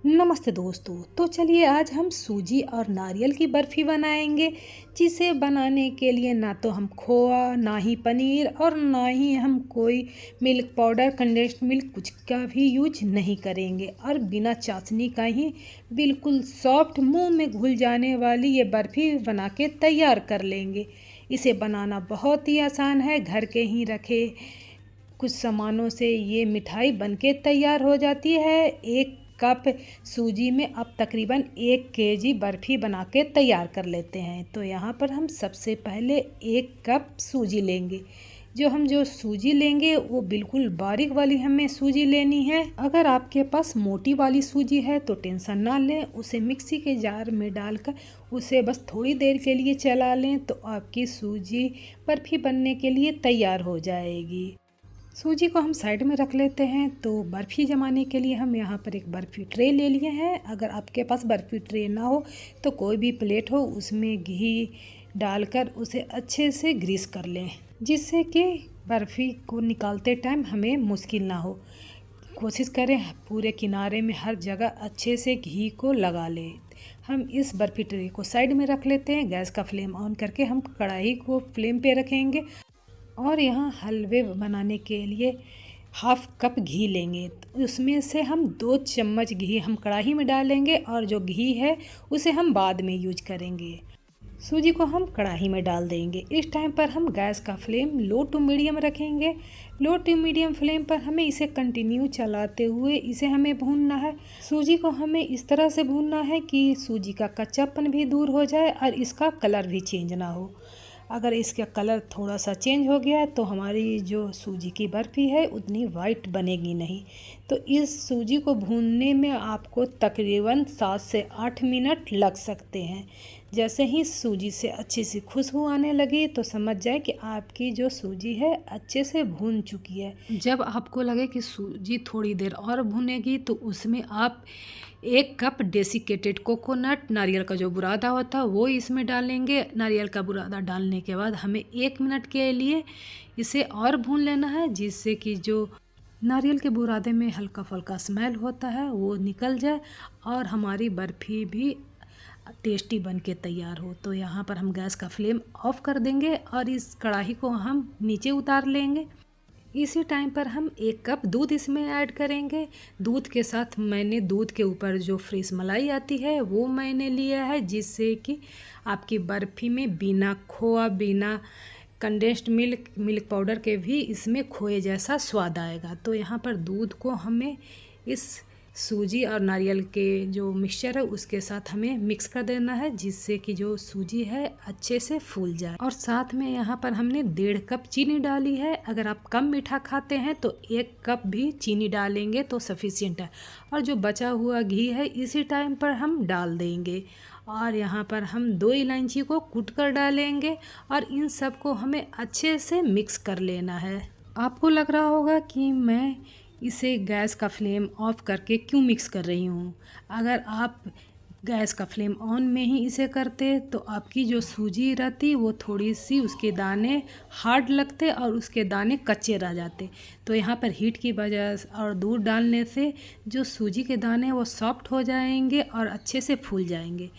नमस्ते दोस्तों। तो चलिए आज हम सूजी और नारियल की बर्फ़ी बनाएंगे, जिसे बनाने के लिए ना तो हम खोआ, ना ही पनीर और ना ही हम कोई मिल्क पाउडर, कंडेंस्ड मिल्क कुछ का भी यूज नहीं करेंगे और बिना चाशनी का ही बिल्कुल सॉफ्ट मुंह में घुल जाने वाली ये बर्फ़ी बना के तैयार कर लेंगे। इसे बनाना बहुत ही आसान है। घर के ही रखे कुछ सामानों से ये मिठाई बनके तैयार हो जाती है। 1 कप सूजी में अब तकरीबन 1 केजी बर्फ़ी बना के तैयार कर लेते हैं। तो यहाँ पर हम सबसे पहले 1 कप सूजी लेंगे। जो सूजी लेंगे वो बिल्कुल बारीक वाली हमें सूजी लेनी है। अगर आपके पास मोटी वाली सूजी है तो टेंशन ना लें, उसे मिक्सी के जार में डालकर उसे बस थोड़ी देर के लिए चला लें तो आपकी सूजी बर्फ़ी बनने के लिए तैयार हो जाएगी। सूजी को हम साइड में रख लेते हैं। तो बर्फ़ी जमाने के लिए हम यहाँ पर एक बर्फ़ी ट्रे ले लिए हैं। अगर आपके पास बर्फ़ी ट्रे ना हो तो कोई भी प्लेट हो उसमें घी डालकर उसे अच्छे से ग्रीस कर लें, जिससे कि बर्फ़ी को निकालते टाइम हमें मुश्किल ना हो। कोशिश करें पूरे किनारे में हर जगह अच्छे से घी को लगा लें। हम इस बर्फ़ी ट्रे को साइड में रख लेते हैं। गैस का फ्लेम ऑन करके हम कढ़ाई को फ्लेम पे रखेंगे और यहाँ हलवे बनाने के लिए 1/2 कप घी लेंगे। तो उसमें से हम 2 चम्मच घी हम कढ़ाई में डालेंगे और जो घी है उसे हम बाद में यूज करेंगे। सूजी को हम कढ़ाई में डाल देंगे। इस टाइम पर हम गैस का फ्लेम लो टू मीडियम रखेंगे। लो टू मीडियम फ्लेम पर हमें इसे कंटिन्यू चलाते हुए इसे हमें भूनना है। सूजी को हमें इस तरह से भूनना है कि सूजी का कच्चापन भी दूर हो जाए और इसका कलर भी चेंज ना हो। अगर इसका कलर थोड़ा सा चेंज हो गया तो हमारी जो सूजी की बर्फ़ी है उतनी वाइट बनेगी नहीं। तो इस सूजी को भूनने में आपको तकरीबन 7 से 8 मिनट लग सकते हैं। जैसे ही सूजी से अच्छी सी खुशबू आने लगी तो समझ जाए कि आपकी जो सूजी है अच्छे से भून चुकी है। जब आपको लगे कि सूजी थोड़ी देर और भुनेगी तो उसमें आप 1 कप डेसिकेटेड कोकोनट, नारियल का जो बुरादा होता है वो इसमें डालेंगे। नारियल का बुरादा डालने के बाद हमें 1 मिनट के लिए इसे और भून लेना है, जिससे कि जो नारियल के बुरादे में हल्का फुल्का स्मेल होता है वो निकल जाए और हमारी बर्फ़ी भी टेस्टी बन के तैयार हो। तो यहाँ पर हम गैस का फ्लेम ऑफ कर देंगे और इस कढ़ाई को हम नीचे उतार लेंगे। इसी टाइम पर हम 1 कप दूध इसमें ऐड करेंगे। दूध के साथ मैंने दूध के ऊपर जो फ्रेश मलाई आती है वो मैंने लिया है, जिससे कि आपकी बर्फ़ी में बिना खोआ, बिना कंडेंस्ड मिल्क पाउडर के भी इसमें खोए जैसा स्वाद आएगा। तो यहाँ पर दूध को हमें इस सूजी और नारियल के जो मिक्सचर है उसके साथ हमें मिक्स कर देना है, जिससे कि जो सूजी है अच्छे से फूल जाए। और साथ में यहाँ पर हमने 1.5 कप चीनी डाली है। अगर आप कम मीठा खाते हैं तो 1 कप भी चीनी डालेंगे तो सफिशिएंट है। और जो बचा हुआ घी है इसी टाइम पर हम डाल देंगे और यहाँ पर हम 2 इलायची को कूट कर डालेंगे और इन सब को हमें अच्छे से मिक्स कर लेना है। आपको लग रहा होगा कि मैं इसे गैस का फ्लेम ऑफ करके क्यों मिक्स कर रही हूँ। अगर आप गैस का फ्लेम ऑन में ही इसे करते तो आपकी जो सूजी रहती वो थोड़ी सी उसके दाने हार्ड लगते और उसके दाने कच्चे रह जाते। तो यहाँ पर हीट की वजह और दूध डालने से जो सूजी के दाने वो सॉफ्ट हो जाएंगे और अच्छे से फूल जाएंगे।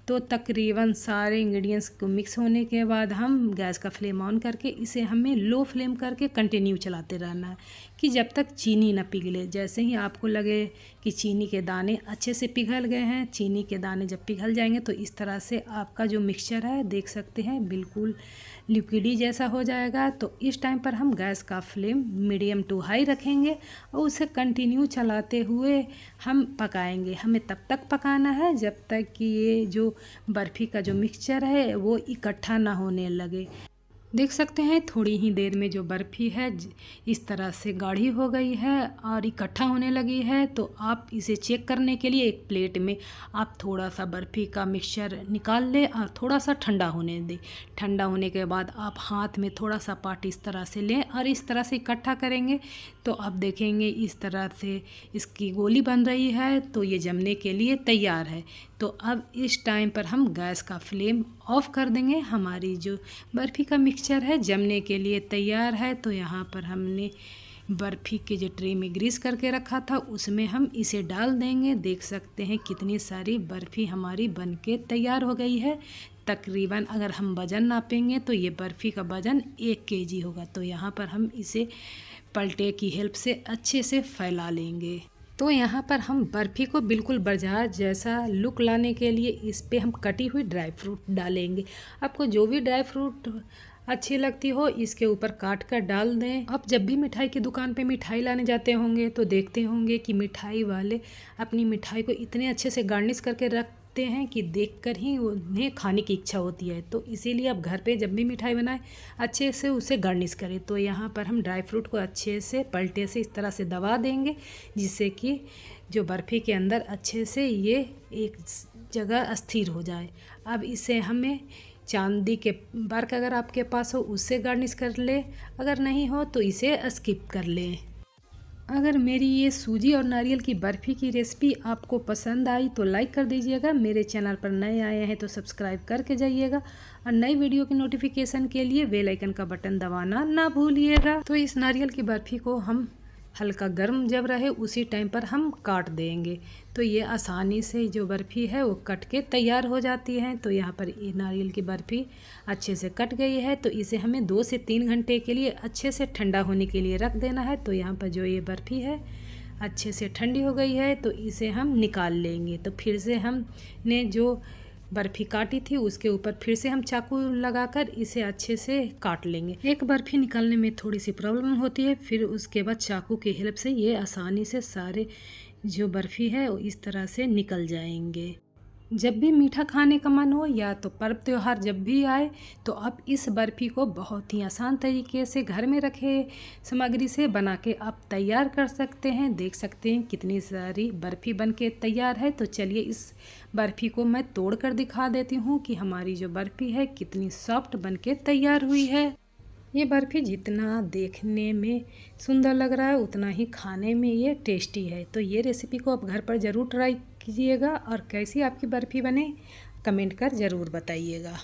तो तकरीबन सारे इंग्रेडिएंट्स को मिक्स होने के बाद हम गैस का फ्लेम ऑन करके इसे हमें लो फ्लेम करके कंटिन्यू चलाते रहना है कि जब तक चीनी ना पिघले। जैसे ही आपको लगे कि चीनी के दाने अच्छे से पिघल गए हैं, चीनी के दाने जब पिघल जाएंगे तो इस तरह से आपका जो मिक्सचर है देख सकते हैं बिल्कुल लिक्विडी जैसा हो जाएगा। तो इस टाइम पर हम गैस का फ्लेम मीडियम टू हाई रखेंगे और उसे कंटिन्यू चलाते हुए हम पकाएंगे। हमें तब तक पकाना है जब तक कि ये जो बर्फ़ी का जो मिक्सचर है वो इकट्ठा ना होने लगे। देख सकते हैं थोड़ी ही देर में जो बर्फ़ी है इस तरह से गाढ़ी हो गई है और इकट्ठा होने लगी है। तो आप इसे चेक करने के लिए एक प्लेट में आप थोड़ा सा बर्फ़ी का मिक्सचर निकाल लें और थोड़ा सा ठंडा होने दें। ठंडा होने के बाद आप हाथ में थोड़ा सा पार्ट इस तरह से लें और इस तरह से इकट्ठा करेंगे तो आप देखेंगे इस तरह से इसकी गोली बन रही है। तो ये जमने के लिए तैयार है। तो अब इस टाइम पर हम गैस का फ्लेम ऑफ कर देंगे। हमारी जो बर्फ़ी का मिक्सचर है जमने के लिए तैयार है। तो यहाँ पर हमने बर्फ़ी के जो ट्रे में ग्रीस करके रखा था उसमें हम इसे डाल देंगे। देख सकते हैं कितनी सारी बर्फ़ी हमारी बनके तैयार हो गई है। तकरीबन अगर हम वज़न नापेंगे तो ये बर्फ़ी का वज़न 1 केजी होगा। तो यहाँ पर हम इसे पलटे की हेल्प से अच्छे से फैला लेंगे। तो यहाँ पर हम बर्फ़ी को बिल्कुल बाजार जैसा लुक लाने के लिए इस पे हम कटी हुई ड्राई फ्रूट डालेंगे। आपको जो भी ड्राई फ्रूट अच्छी लगती हो इसके ऊपर काट कर डाल दें। आप जब भी मिठाई की दुकान पे मिठाई लाने जाते होंगे तो देखते होंगे कि मिठाई वाले अपनी मिठाई को इतने अच्छे से गार्निश करके रखते हैं कि देखकर ही उन्हें खाने की इच्छा होती है। तो इसीलिए आप घर पे जब भी मिठाई बनाएं अच्छे से उसे गार्निश करें। तो यहाँ पर हम ड्राई फ्रूट को अच्छे से पलटे से इस तरह से दबा देंगे जिससे कि जो बर्फ़ी के अंदर अच्छे से ये एक जगह अस्थिर हो जाए। अब इसे हमें चांदी के वर्क अगर आपके पास हो उससे गार्निश कर ले, अगर नहीं हो तो इसे स्किप कर लें। अगर मेरी ये सूजी और नारियल की बर्फ़ी की रेसिपी आपको पसंद आई तो लाइक कर दीजिएगा। मेरे चैनल पर नए आए हैं तो सब्सक्राइब करके जाइएगा और नई वीडियो की नोटिफिकेशन के लिए बेल आइकन का बटन दबाना ना भूलिएगा। तो इस नारियल की बर्फ़ी को हम हल्का गर्म जब रहे उसी टाइम पर हम काट देंगे। तो ये आसानी से जो बर्फ़ी है वो कट के तैयार हो जाती है। तो यहाँ पर ये नारियल की बर्फ़ी अच्छे से कट गई है। तो इसे हमें 2 से 3 घंटे के लिए अच्छे से ठंडा होने के लिए रख देना है। तो यहाँ पर जो ये बर्फ़ी है अच्छे से ठंडी हो गई है तो इसे हम निकाल लेंगे। तो फिर से हमने जो बर्फ़ी काटी थी उसके ऊपर फिर से हम चाकू लगाकर इसे अच्छे से काट लेंगे। एक बर्फ़ी निकालने में थोड़ी सी प्रॉब्लम होती है, फिर उसके बाद चाकू की हेल्प से ये आसानी से सारे जो बर्फ़ी है वो इस तरह से निकल जाएंगे। जब भी मीठा खाने का मन हो या तो पर्व त्योहार जब भी आए तो आप इस बर्फ़ी को बहुत ही आसान तरीके से घर में रखे सामग्री से बना के आप तैयार कर सकते हैं। देख सकते हैं कितनी सारी बर्फ़ी बनके तैयार है। तो चलिए इस बर्फ़ी को मैं तोड़ कर दिखा देती हूँ कि हमारी जो बर्फ़ी है कितनी सॉफ्ट बनके तैयार हुई है। ये बर्फ़ी जितना देखने में सुंदर लग रहा है उतना ही खाने में ये टेस्टी है। तो ये रेसिपी को आप घर पर ज़रूर ट्राई कीजिएगा और कैसी आपकी बर्फ़ी बने कमेंट कर ज़रूर बताइएगा।